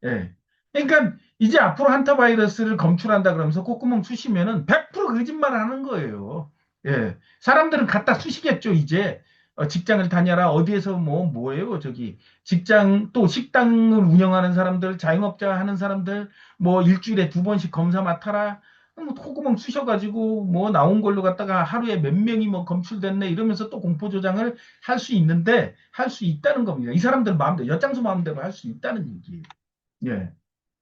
예. 그러니까 이제 앞으로 한타바이러스를 검출한다 그러면서 콧구멍 쑤시면은 100% 거짓말을 하는 거예요. 예. 사람들은 갖다 쑤시겠죠, 이제. 직장을 다녀라, 어디에서 뭐예요, 저기. 직장, 또 식당을 운영하는 사람들, 자영업자 하는 사람들, 뭐 일주일에 2번씩 검사 맡아라. 뭐 콧구멍 쑤셔가지고 뭐 나온 걸로 갖다가 하루에 몇 명이 뭐 검출됐네 이러면서 또 공포 조장을 할 수 있는데, 할 수 있다는 겁니다. 이 사람들 마음대로, 엿장수 마음대로 할 수 있다는 얘기예요. 예.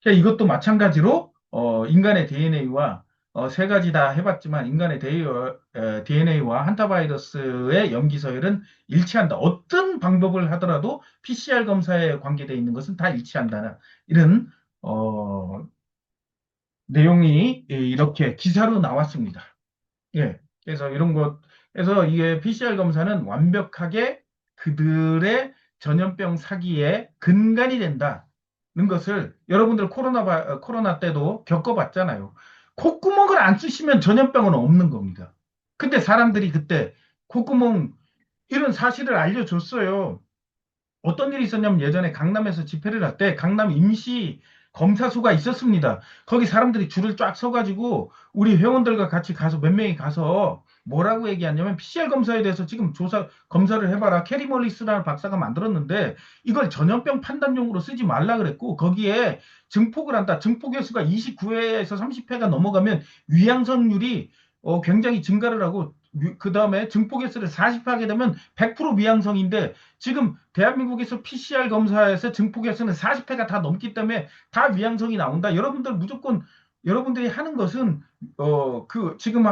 그러니까 이것도 마찬가지로 인간의 DNA와 세 가지 다 해봤지만 인간의 DNA와 한타바이러스의 염기 서열은 일치한다. 어떤 방법을 하더라도 PCR 검사에 관계되어 있는 것은 다 일치한다. 이런 내용이 이렇게 기사로 나왔습니다. 예. 그래서 이런 것, 그래서 이게 PCR 검사는 완벽하게 그들의 전염병 사기의 근간이 된다는 것을 여러분들 코로나 때도 겪어봤잖아요. 콧구멍을 안 쑤시면 전염병은 없는 겁니다. 근데 사람들이 그때 콧구멍 이런 사실을 알려줬어요. 어떤 일이 있었냐면 예전에 강남에서 집회를 할 때 강남 임시 검사소가 있었습니다. 거기 사람들이 줄을 쫙 서가지고 우리 회원들과 같이 가서 몇 명이 가서 뭐라고 얘기하냐면 PCR 검사에 대해서 지금 검사를 해봐라. 캐리 멀리스라는 박사가 만들었는데 이걸 전염병 판단용으로 쓰지 말라 그랬고 거기에 증폭을 한다. 증폭 횟수가 29회에서 30회가 넘어가면 위양성률이 굉장히 증가를 하고 그 다음에 증폭 횟수를 40회 하게 되면 100% 위양성인데 지금 대한민국에서 PCR 검사에서 증폭 횟수는 40회가 다 넘기 때문에 다 위양성이 나온다. 여러분들 무조건 여러분들이 하는 것은 지금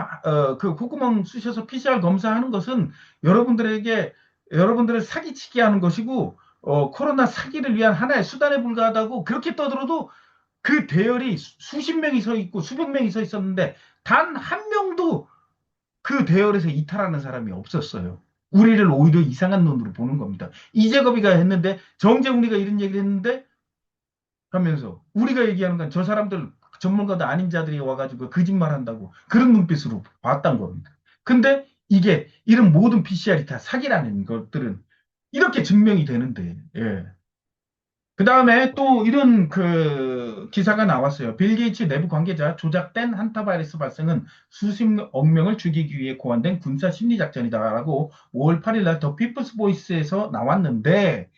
그 콧구멍 쑤셔서 PCR 검사하는 것은 여러분들에게 여러분들을 사기치게 하는 것이고 코로나 사기를 위한 하나의 수단에 불과하다고 그렇게 떠들어도 그 대열이 수십 명이 서 있고 수백 명이 서 있었는데 단 한 명도 그 대열에서 이탈하는 사람이 없었어요. 우리를 오히려 이상한 눈으로 보는 겁니다. 이재갑이가 했는데 정재훈이가 이런 얘기를 했는데 하면서 우리가 얘기하는 건 저 사람들 전문가도 아닌 자들이 와가지고 거짓말한다고 그런 눈빛으로 봤던 겁니다. 근데 이게 이런 모든 PCR이 다 사기라는 것들은 이렇게 증명이 되는데 예. 그 다음에 또 이런 그 기사가 나왔어요. 빌 게이츠 내부 관계자 조작된 한타 바이러스 발생은 수십억 명을 죽이기 위해 고안된 군사 심리 작전이다라고 5월 8일 날 더 피플스 보이스에서 나왔는데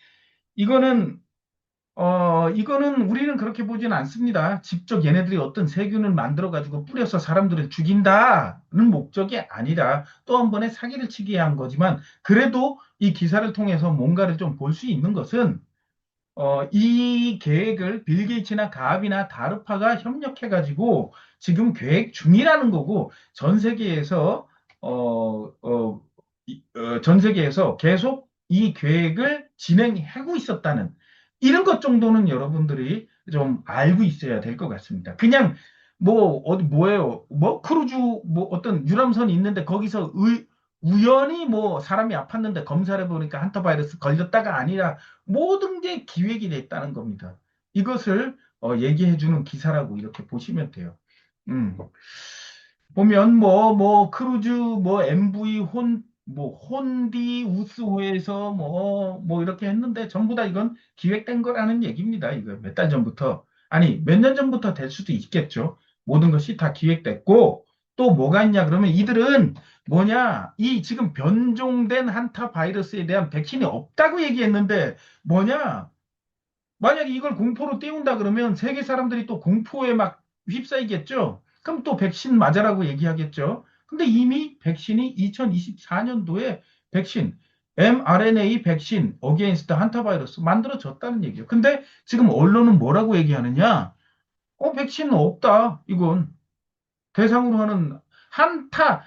이거는 이거는 우리는 그렇게 보진 않습니다. 직접 얘네들이 어떤 세균을 만들어가지고 뿌려서 사람들을 죽인다는 목적이 아니라 또 한 번의 사기를 치기 위한 거지만 그래도 이 기사를 통해서 뭔가를 좀 볼 수 있는 것은 이 계획을 빌 게이츠나 가압이나 다르파가 협력해가지고 지금 계획 중이라는 거고 전 세계에서 전 세계에서 계속 이 계획을 진행하고 있었다는 이런 것 정도는 여러분들이 좀 알고 있어야 될 것 같습니다. 그냥 뭐 어디 뭐예요? 뭐 크루즈 뭐 어떤 유람선이 있는데 거기서 우연히 뭐 사람이 아팠는데 검사를 해보니까 한타바이러스 걸렸다가 아니라 모든 게 기획이 됐다는 겁니다. 이것을 얘기해주는 기사라고 이렇게 보시면 돼요. 음. 보면 뭐 크루즈 뭐 MV 뭐 혼디 우스호에서 뭐 이렇게 했는데 전부 다 이건 기획된 거라는 얘기입니다. 이거 몇 달 전부터 아니 몇 년 전부터 될 수도 있겠죠. 모든 것이 다 기획됐고 또 뭐가 있냐 그러면 이들은 뭐냐 이 지금 변종된 한타 바이러스에 대한 백신이 없다고 얘기했는데 뭐냐 만약에 이걸 공포로 띄운다 그러면 세계 사람들이 또 공포에 막 휩싸이겠죠? 그럼 또 백신 맞으라고 얘기하겠죠? 근데 이미 백신이 2024년도에 백신, mRNA 백신 어게인스트 한타바이러스 만들어졌다는 얘기예요. 근데 지금 언론은 뭐라고 얘기하느냐? 백신은 없다. 이건 대상으로 하는 한타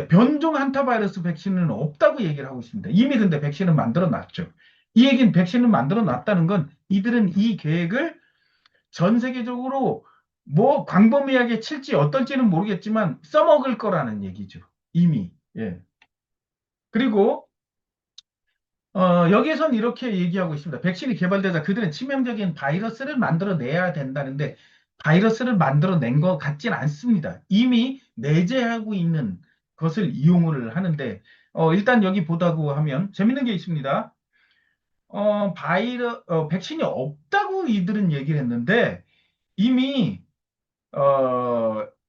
변종 한타바이러스 백신은 없다고 얘기를 하고 있습니다. 이미 근데 백신은 만들어 놨죠. 이 얘기는 백신을 만들어 놨다는 건 이들은 이 계획을 전 세계적으로 뭐 광범위하게 칠지 어떨지는 모르겠지만 써먹을 거라는 얘기죠. 이미. 예. 그리고 여기에선 이렇게 얘기하고 있습니다. 백신이 개발되자 그들은 치명적인 바이러스를 만들어내야 된다는데 바이러스를 만들어낸 것 같진 않습니다. 이미 내재하고 있는 것을 이용을 하는데 일단 여기 보다고 하면 재밌는 게 있습니다. 백신이 없다고 이들은 얘기를 했는데 이미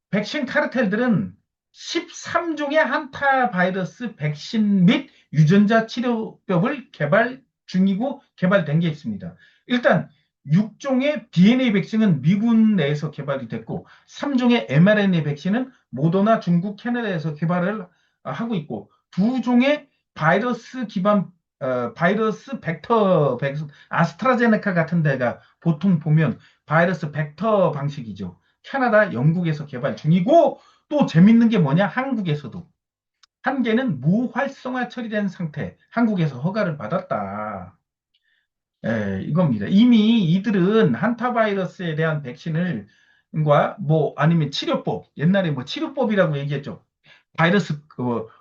백신 카르텔들은 13종의 한타 바이러스 백신 및 유전자 치료법을 개발 중이고 개발된 게 있습니다. 일단 6종의 DNA 백신은 미군 내에서 개발이 됐고 3종의 mRNA 백신은 모더나 중국 캐나다에서 개발을 하고 있고 2종의 바이러스 기반 바이러스 벡터 백신 아스트라제네카 같은 데가 보통 보면 바이러스 벡터 방식이죠. 캐나다, 영국에서 개발 중이고 또 재밌는 게 뭐냐? 한국에서도. 한 개는 무활성화 처리된 상태. 한국에서 허가를 받았다. 이겁니다. 이미 이들은 한타바이러스에 대한 백신을 과 아니면 치료법, 옛날에 뭐 치료법이라고 얘기했죠. 바이러스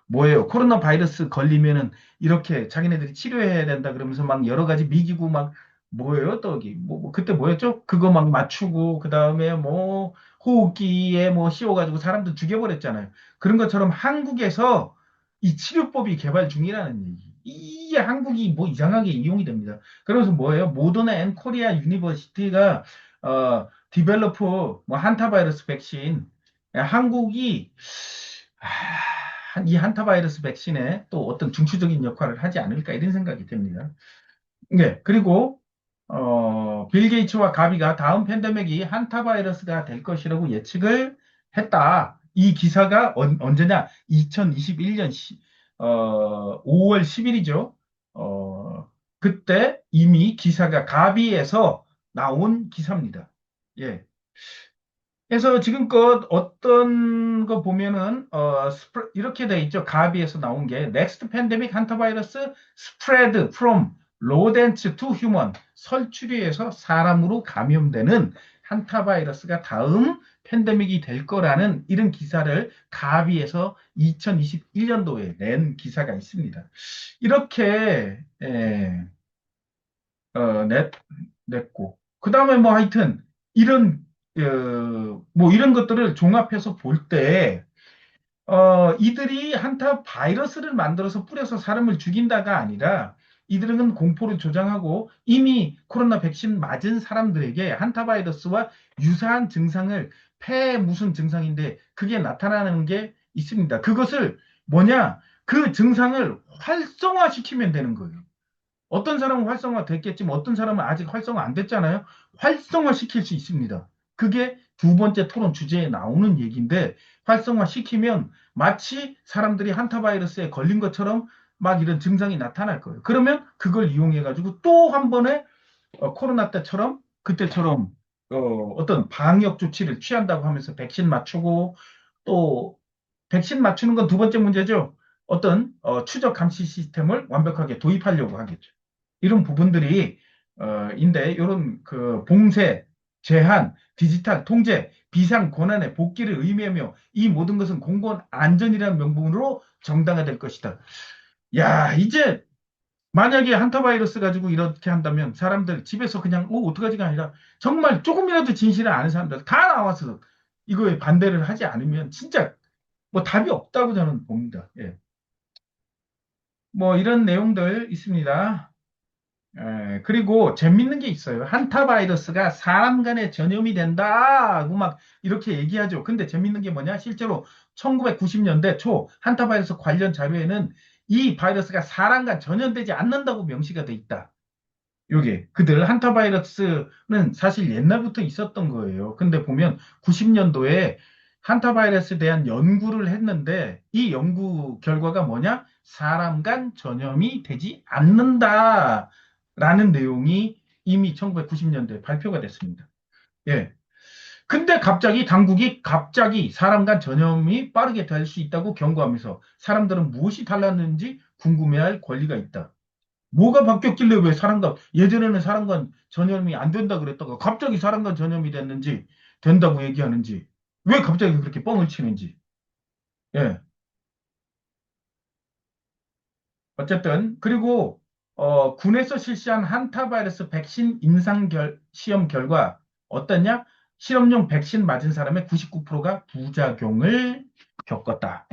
뭐예요? 코로나 바이러스 걸리면은 이렇게 자기네들이 치료해야 된다 그러면서 막 여러 가지 미기구 막 뭐예요? 또 여기 그때 뭐였죠? 그거 막 맞추고 그다음에 뭐 호흡기에 뭐 씌워가지고 사람들 죽여버렸잖아요. 그런 것처럼 한국에서 이 치료법이 개발 중이라는 얘기. 이게 한국이 뭐 이상하게 이용이 됩니다. 그래서 뭐예요? 모더나 앤 코리아 유니버시티가 디벨로프 뭐 한타바이러스 백신 한국이 이 한타바이러스 백신에 또 어떤 중추적인 역할을 하지 않을까 이런 생각이 듭니다. 네, 그리고 빌 게이츠와 가비가 다음 팬데믹이 한타바이러스가 될 것이라고 예측을 했다. 이 기사가 언제냐? 2021년 5월 10일이죠. 그때 이미 기사가 가비에서 나온 기사입니다. 예. 그래서 지금껏 어떤 거 보면은 이렇게 돼 있죠. 가비에서 나온 게 Next Pandemic Hantavirus Spread from Rodents to Human 설치류에서 사람으로 감염되는 한타바이러스가 다음 팬데믹이 될 거라는 이런 기사를 가비에서 2021년도에 낸 기사가 있습니다. 이렇게 냈, 냈고 그 다음에 뭐 하여튼 이런 뭐 이런 것들을 종합해서 볼 때 이들이 한타 바이러스를 만들어서 뿌려서 사람을 죽인다가 아니라 이들은 공포를 조장하고 이미 코로나 백신 맞은 사람들에게 한타 바이러스와 유사한 증상을 폐 무슨 증상인데 그게 나타나는 게 있습니다. 그것을 뭐냐? 그 증상을 활성화시키면 되는 거예요. 어떤 사람은 활성화 됐겠지만 어떤 사람은 아직 활성화 안 됐잖아요. 활성화 시킬 수 있습니다. 그게 두 번째 토론 주제에 나오는 얘기인데 활성화 시키면 마치 사람들이 한타바이러스에 걸린 것처럼 막 이런 증상이 나타날 거예요. 그러면 그걸 이용해가지고 또 한 번에 코로나 때처럼 그때처럼 어떤 방역 조치를 취한다고 하면서 백신 맞추고 또 백신 맞추는 건 두 번째 문제죠. 어떤 추적 감시 시스템을 완벽하게 도입하려고 하겠죠. 이런 부분들이 인데 이런 그 봉쇄, 제한, 디지털 통제, 비상 권한의 복귀를 의미하며 이 모든 것은 공공의 안전이라는 명분으로 정당화될 것이다. 야, 이제 만약에 한타바이러스 가지고 이렇게 한다면 사람들 집에서 그냥 어떡하지가 아니라 정말 조금이라도 진실을 아는 사람들 다 나와서 이거에 반대를 하지 않으면 진짜 뭐 답이 없다고 저는 봅니다. 예. 뭐 이런 내용들 있습니다. 그리고 재밌는 게 있어요. 한타바이러스가 사람 간에 전염이 된다 하고 막 이렇게 얘기하죠. 근데 재밌는 게 뭐냐? 실제로 1990년대 초 한타바이러스 관련 자료에는 이 바이러스가 사람 간 전염되지 않는다고 명시가 돼 있다. 요게 그들 한타바이러스는 사실 옛날부터 있었던 거예요. 근데 보면 90년도에 한타바이러스에 대한 연구를 했는데 이 연구 결과가 뭐냐? 사람 간 전염이 되지 않는다라는 내용이 이미 1990년도에 발표가 됐습니다. 예. 근데 갑자기 당국이 갑자기 사람 간 전염이 빠르게 될 수 있다고 경고하면서 사람들은 무엇이 달랐는지 궁금해할 권리가 있다. 뭐가 바뀌었길래 왜 사람과 예전에는 사람과 전염이 안 된다 그랬다가 갑자기 사람과 전염이 됐는지 된다고 얘기하는지 왜 갑자기 그렇게 뻥을 치는지 예 어쨌든 그리고 군에서 실시한 한타바이러스 백신 시험 결과 어떠냐 실험용 백신 맞은 사람의 99%가 부작용을 겪었다.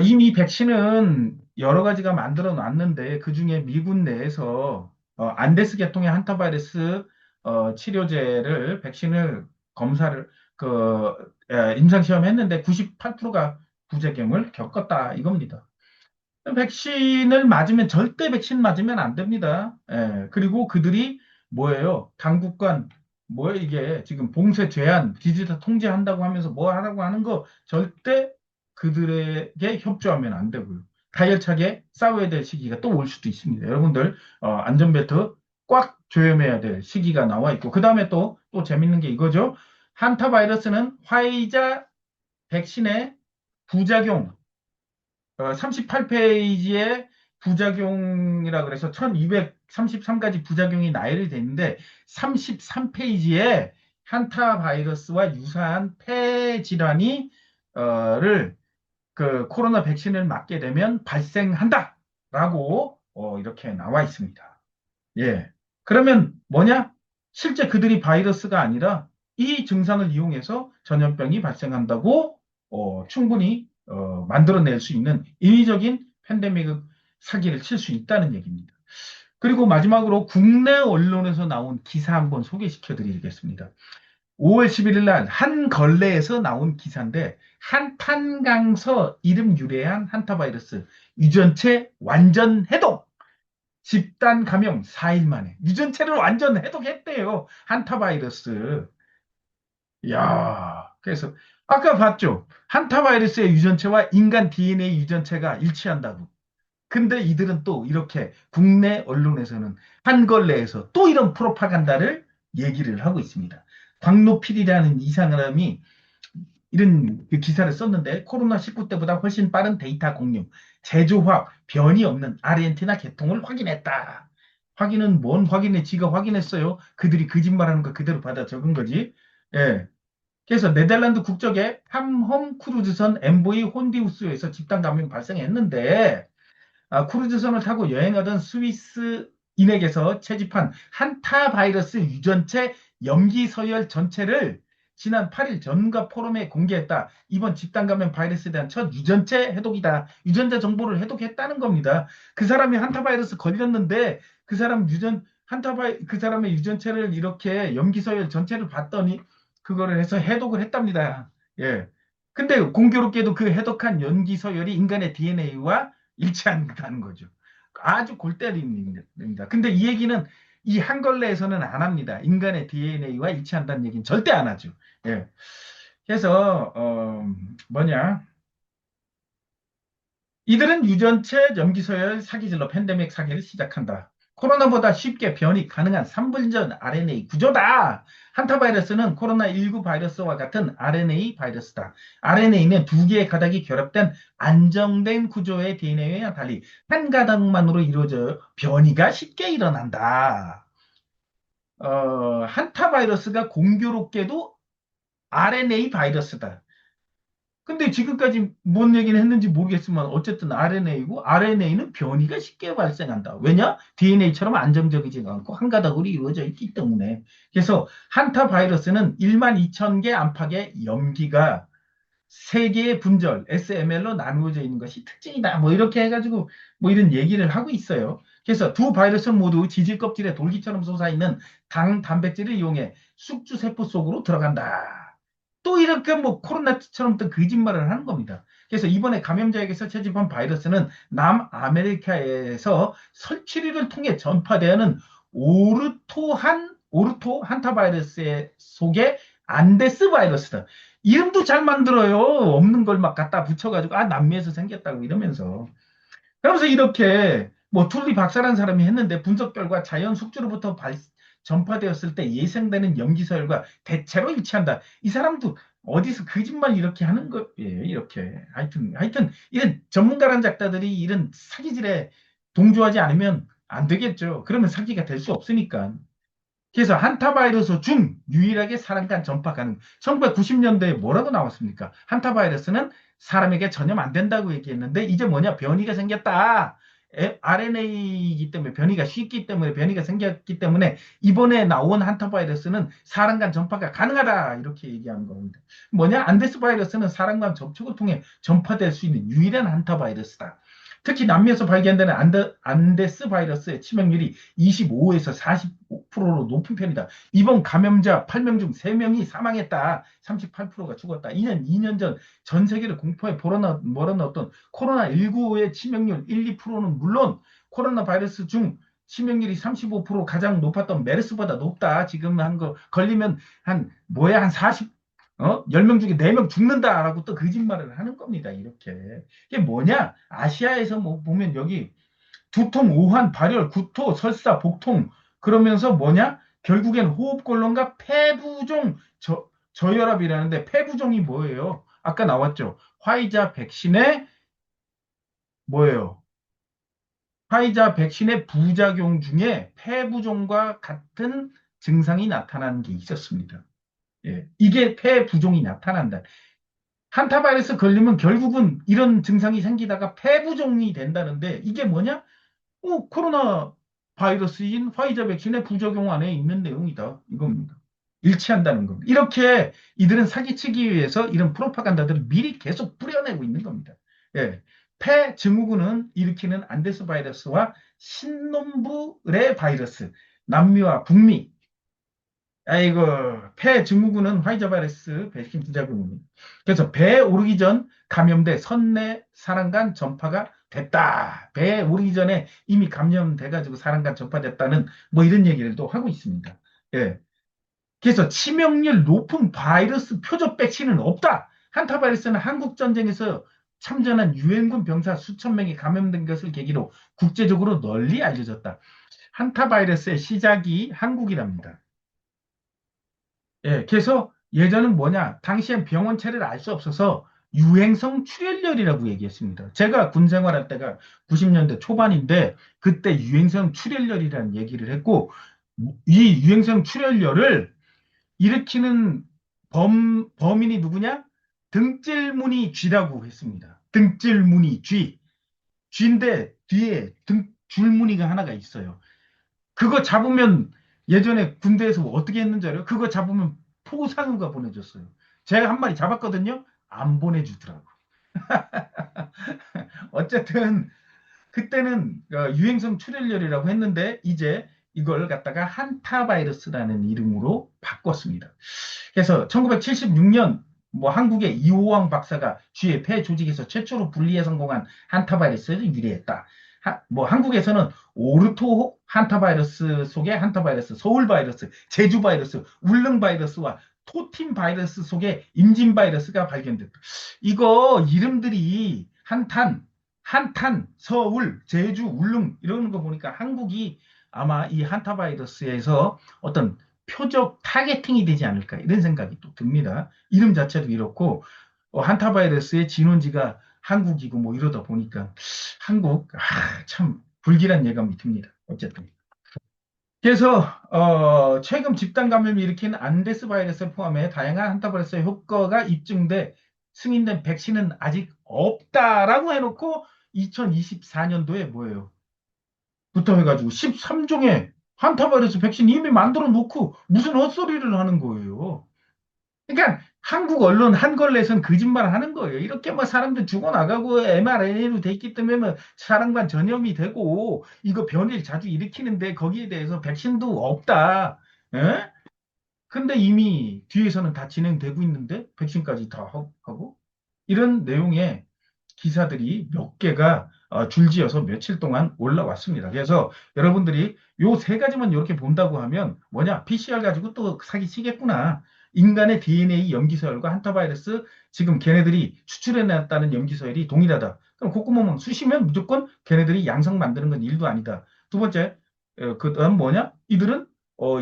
이미 백신은 여러 가지가 만들어 놨는데 그중에 미군 내에서 안데스 계통의 한타바이러스 치료제를 백신을 검사를 임상 시험했는데 98%가 부작용을 겪었다 이겁니다. 백신을 맞으면 절대 백신 맞으면 안 됩니다. 그리고 그들이 뭐예요? 당국간 뭐예요 이게 지금 봉쇄 제한 디지털 통제한다고 하면서 뭐 하라고 하는 거 절대 그들에게 협조하면 안 되고요. 타열차게 싸워야 될 시기가 또 올 수도 있습니다. 여러분들 안전벨트 꽉 조여매야 될 시기가 나와 있고 그 다음에 또 재밌는 게 이거죠. 한타바이러스는 화이자 백신의 부작용 38페이지에 부작용이라 그래서 1233가지 부작용이 나열이 돼 있는데 33페이지에 한타 바이러스와 유사한 폐 질환이 를 그 코로나 백신을 맞게 되면 발생한다라고 이렇게 나와 있습니다. 예. 그러면 뭐냐? 실제 그들이 바이러스가 아니라 이 증상을 이용해서 전염병이 발생한다고 충분히 만들어낼 수 있는 인위적인 팬데믹 사기를 칠 수 있다는 얘기입니다. 그리고 마지막으로 국내 언론에서 나온 기사 한번 소개시켜 드리겠습니다. 5월 11일 날 한 걸레에서 나온 기사인데 한탄강서 이름 유래한 한타바이러스 유전체 완전 해독 집단 감염 4일 만에 유전체를 완전 해독했대요. 한타바이러스. 야, 그래서 아까 봤죠? 한타바이러스의 유전체와 인간 DNA 유전체가 일치한다고. 근데 이들은 또 이렇게 국내 언론에서는 한걸레에서 또 이런 프로파간다를 얘기를 하고 있습니다. 광노필이라는 이 사람이 이런 그 기사를 썼는데 코로나19 때보다 훨씬 빠른 데이터 공유, 재조합, 변이 없는 아르헨티나 개통을 확인했다. 확인은 뭔 확인해? 지가 확인했어요. 그들이 거짓말하는 거 그대로 받아 적은 거지. 예. 그래서 네덜란드 국적의 탐험 크루즈선 엠보이 혼디우스에서 집단 감염이 발생했는데 크루즈선을 타고 여행하던 스위스인에게서 채집한 한타 바이러스 유전체 염기 서열 전체를 지난 8일 전문가 포럼에 공개했다. 이번 집단 감염 바이러스에 대한 첫 유전체 해독이다. 유전자 정보를 해독했다는 겁니다. 그 사람이 한타 바이러스 걸렸는데 그 사람의 유전체를 이렇게 염기 서열 전체를 봤더니 그거를 해서 해독을 했답니다. 예. 근데 공교롭게도 그 해독한 염기 서열이 인간의 DNA와 일치한다는 거죠. 아주 골 때립니다. 근데 이 얘기는 이 한걸레에서는 안 합니다. 인간의 DNA와 일치한다는 얘기는 절대 안 하죠. 예. 그래서 뭐냐? 이들은 유전체 염기서열 사기질로 팬데믹 사기를 시작한다. 코로나보다 쉽게 변이 가능한 3분 전 RNA 구조다. 한타바이러스는 코로나19 바이러스와 같은 RNA 바이러스다. RNA는 두 개의 가닥이 결합된 안정된 구조의 DNA와 달리 한 가닥만으로 이루어져 변이가 쉽게 일어난다. 한타바이러스가 공교롭게도 RNA 바이러스다. 근데 지금까지 뭔 얘기를 했는지 모르겠지만 어쨌든 RNA고 RNA는 변이가 쉽게 발생한다. 왜냐? DNA처럼 안정적이지가 않고 한 가닥으로 이루어져 있기 때문에. 그래서 한타 바이러스는 1만 2천 개 안팎의 염기가 세 개의 분절 SML로 나누어져 있는 것이 특징이다. 뭐 이렇게 해가지고 뭐 이런 얘기를 하고 있어요. 그래서 두 바이러스는 모두 지질 껍질에 돌기처럼 솟아있는 당 단백질을 이용해 숙주 세포 속으로 들어간다. 또 이렇게 뭐 코로나처럼 또 거짓말을 하는 겁니다. 그래서 이번에 감염자에게서 채집한 바이러스는 남아메리카에서 설치류를 통해 전파되는 오르토 한타 바이러스의 속에 안데스 바이러스다. 이름도 잘 만들어요. 없는 걸 막 갖다 붙여가지고, 아, 남미에서 생겼다고 이러면서. 그러면서 이렇게, 뭐, 툴리 박사라는 사람이 했는데, 분석 결과 자연 숙주로부터 전파되었을 때 예상되는 염기서열과 대체로 일치한다. 이 사람도 어디서 거짓말 이렇게 하는 거예요, 이렇게. 하여튼, 이런 전문가라는 작가들이 이런 사기질에 동조하지 않으면 안 되겠죠. 그러면 사기가 될 수 없으니까. 그래서 한타바이러스 중 유일하게 사람 간 전파 가능. 1990년대에 뭐라고 나왔습니까? 한타바이러스는 사람에게 전염 안 된다고 얘기했는데 이제 뭐냐? 변이가 생겼다. RNA이기 때문에 변이가 쉽기 때문에 변이가 생겼기 때문에 이번에 나온 한타바이러스는 사람 간 전파가 가능하다. 이렇게 얘기하는 겁니다. 뭐냐? 안데스 바이러스는 사람 간 접촉을 통해 전파될 수 있는 유일한 한타바이러스다. 특히 남미에서 발견되는 안데스 바이러스의 치명률이 25에서 40%로 높은 편이다. 이번 감염자 8명 중 3명이 사망했다. 38%가 죽었다. 2년 전 전 세계를 공포에 몰아넣었던 코로나19의 치명률 1, 2%는 물론 코로나 바이러스 중 치명률이 35% 가장 높았던 메르스보다 높다. 지금 한 거 걸리면 한 40, 10명 중에 4명 죽는다라고 또 거짓말을 하는 겁니다. 이렇게. 이게 뭐냐? 아시아에서 뭐 보면 여기 두통, 오한, 발열, 구토, 설사, 복통 그러면서 뭐냐? 결국엔 호흡곤란과 폐부종 저혈압이라는데 폐부종이 뭐예요? 아까 나왔죠. 화이자 백신의 뭐예요? 화이자 백신의 부작용 중에 폐부종과 같은 증상이 나타나는 게 있었습니다. 예, 이게 폐부종이 나타난다. 한타바이러스 걸리면 결국은 이런 증상이 생기다가 폐부종이 된다는데 이게 뭐냐? 코로나 바이러스인 화이자 백신의 부작용 안에 있는 내용이다. 이겁니다. 일치한다는 겁니다. 이렇게 이들은 사기치기 위해서 이런 프로파간다들을 미리 계속 뿌려내고 있는 겁니다. 예. 폐 증후군은 일으키는 안데스 바이러스와 신놈부레 바이러스, 남미와 북미, 아이고, 폐 증후군은 화이자 바이러스 백신 부작용입니다. 그래서 배에 오르기 전 감염돼 선내 사람 간 전파가 됐다. 배에 오르기 전에 이미 감염돼가지고 사람 간 전파됐다는 뭐 이런 얘기를 또 하고 있습니다. 예. 그래서 치명률 높은 바이러스 표적 백신은 없다. 한타 바이러스는 한국 전쟁에서 참전한 유엔군 병사 수천 명이 감염된 것을 계기로 국제적으로 널리 알려졌다. 한타 바이러스의 시작이 한국이랍니다. 예, 그래서 예전은 뭐냐, 당시엔 병원체를 알 수 없어서 유행성 출혈열이라고 얘기했습니다. 제가 군 생활할 때가 90년대 초반인데 그때 유행성 출혈열이라는 얘기를 했고 이 유행성 출혈열을 일으키는 범인이 누구냐? 등찔무늬 쥐라고 했습니다. 등찔무늬 쥐. 쥐인데 뒤에 줄무늬가 하나가 있어요. 그거 잡으면 예전에 군대에서 뭐 어떻게 했는지 알아요? 그거 잡으면 포상휴가 보내줬어요. 제가 한 마리 잡았거든요. 안 보내주더라고. 어쨌든 그때는 유행성 출혈열이라고 했는데 이제 이걸 갖다가 한타바이러스라는 이름으로 바꿨습니다. 그래서 1976년 뭐 한국의 이호왕 박사가 쥐의 폐 조직에서 최초로 분리에 성공한 한타바이러스를 유래했다. 뭐 한국에서는 오르토 한타바이러스 속의 한타바이러스, 서울바이러스, 제주바이러스, 울릉바이러스와 토팀 바이러스 속에 임진바이러스가 발견됐다. 이거 이름들이 한탄, 서울, 제주, 울릉 이러는 거 보니까 한국이 아마 이 한타바이러스에서 어떤 표적 타겟팅이 되지 않을까 이런 생각이 또 듭니다. 이름 자체도 이렇고 한타바이러스의 진원지가 한국이고 뭐 이러다 보니까 한국 참 불길한 예감이 듭니다. 어쨌든. 그래서 최근 집단 감염을 일으킨 안데스 바이러스를 포함해 다양한 한타바이러스의 효과가 입증돼 승인된 백신은 아직 없다라고 해놓고 2024년도에 뭐예요? 부터 해가지고 13종의 한타바이러스 백신 이미 만들어 놓고 무슨 헛소리를 하는 거예요. 그러니까 한국 언론 한걸레에서는 거짓말 하는 거예요. 이렇게 뭐 사람들 죽어나가고 mRNA로 돼 있기 때문에 뭐 사람과 전염이 되고 이거 변이를 자주 일으키는데 거기에 대해서 백신도 없다. 예? 근데 이미 뒤에서는 다 진행되고 있는데 백신까지 다 하고 이런 내용의 기사들이 몇 개가 줄지어서 며칠 동안 올라왔습니다. 그래서 여러분들이 요 세 가지만 이렇게 본다고 하면 뭐냐? PCR 가지고 또 사기 치겠구나. 인간의 DNA 염기서열과 한타바이러스 지금 걔네들이 추출해냈다는 염기서열이 동일하다. 그럼 콧구멍 쑤시면 무조건 걔네들이 양성 만드는 건 일도 아니다. 두 번째, 그다음 뭐냐? 이들은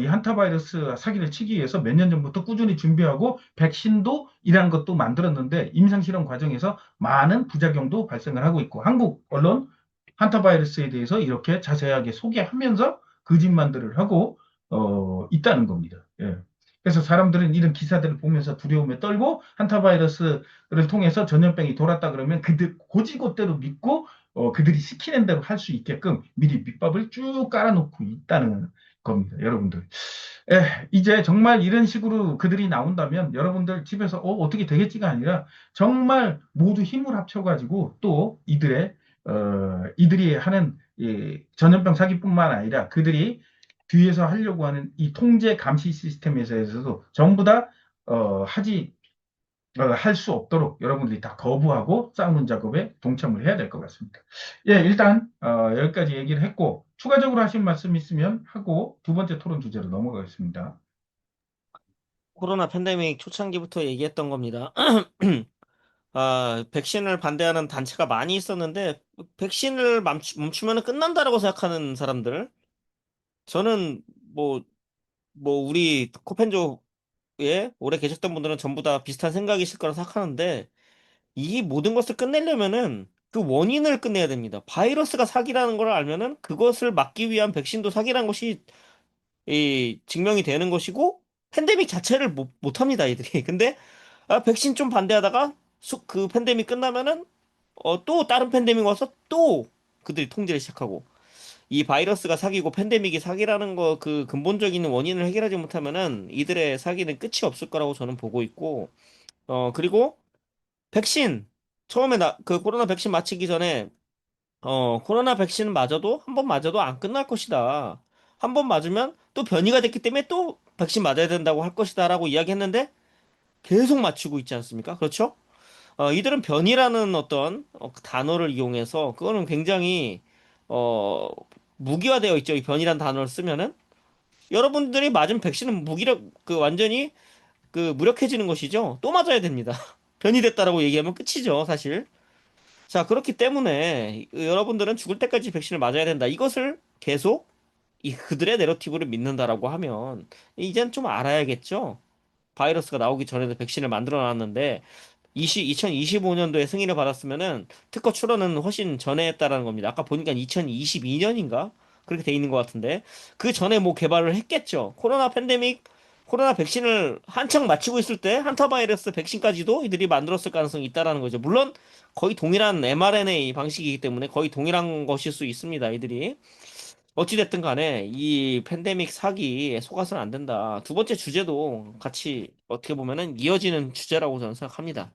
이 한타바이러스 사기를 치기 위해서 몇 년 전부터 꾸준히 준비하고 백신도 이러한 것도 만들었는데 임상실험 과정에서 많은 부작용도 발생을 하고 있고 한국 언론 한타바이러스에 대해서 이렇게 자세하게 소개하면서 거짓말들을 하고 있다는 겁니다. 예. 그래서 사람들은 이런 기사들을 보면서 두려움에 떨고 한타바이러스를 통해서 전염병이 돌았다 그러면 그들 고지고대로 믿고 그들이 시키는 대로 할 수 있게끔 미리 밑밥을 쭉 깔아놓고 있다는 겁니다, 여러분들. 이제 정말 이런 식으로 그들이 나온다면 여러분들 집에서 어떻게 되겠지가 아니라 정말 모두 힘을 합쳐가지고 또 이들이 하는 이 전염병 사기뿐만 아니라 그들이 뒤에서 하려고 하는 이 통제 감시 시스템에서도 전부 다 하지 할 수 없도록 여러분들이 다 거부하고 싸우는 작업에 동참을 해야 될 것 같습니다. 예, 일단 여기까지 얘기를 했고 추가적으로 하신 말씀 있으면 하고 두 번째 토론 주제로 넘어가겠습니다. 코로나 팬데믹 초창기부터 얘기했던 겁니다. 백신을 반대하는 단체가 많이 있었는데, 백신을 멈추면 끝난다라고 생각하는 사람들. 저는 뭐, 우리 코펜조에 오래 계셨던 분들은 전부 다 비슷한 생각이실 거라 생각하는데, 이 모든 것을 끝내려면은 그 원인을 끝내야 됩니다. 바이러스가 사기라는 걸 알면은 그것을 막기 위한 백신도 사기라는 것이 증명이 되는 것이고, 팬데믹 자체를 못합니다, 이들이. 근데 백신 좀 반대하다가 그 팬데믹 끝나면은 또 다른 팬데믹 와서 또 그들이 통제를 시작하고 이 바이러스가 사기고 팬데믹이 사기라는 거 그 근본적인 원인을 해결하지 못하면은 이들의 사기는 끝이 없을 거라고 저는 보고 있고 그리고 백신 처음에 그 코로나 백신 맞히기 전에 코로나 백신 맞아도 한 번 맞아도 안 끝날 것이다. 한 번 맞으면 또 변이가 됐기 때문에 또 백신 맞아야 된다고 할 것이다라고 이야기했는데 계속 맞추고 있지 않습니까? 그렇죠? 이들은 변이라는 어떤 그 단어를 이용해서 그거는 굉장히 어, 무기화되어 있죠. 이 변이라는 단어를 쓰면은 여러분들이 맞은 백신은 무기력 그 완전히 그 무력해지는 것이죠. 또 맞아야 됩니다. 변이됐다라고 얘기하면 끝이죠, 사실. 자, 그렇기 때문에 여러분들은 죽을 때까지 백신을 맞아야 된다. 이것을 계속 그들의 내러티브를 믿는다라고 하면 이젠 좀 알아야겠죠. 바이러스가 나오기 전에도 백신을 만들어 놨는데 2025년도에 승인을 받았으면은 특허 출원은 훨씬 전에 했다라는 겁니다. 아까 보니까 2022년인가? 그렇게 돼 있는 것 같은데 그 전에 뭐 개발을 했겠죠. 코로나 백신을 한창 맞히고 있을 때 한타바이러스 백신까지도 이들이 만들었을 가능성이 있다라는 거죠. 물론 거의 동일한 mRNA 방식이기 때문에 거의 동일한 것일 수 있습니다. 이들이. 어찌됐든 간에 이 팬데믹 사기에 속아서는 안 된다. 두 번째 주제도 같이 어떻게 보면은 이어지는 주제라고 저는 생각합니다.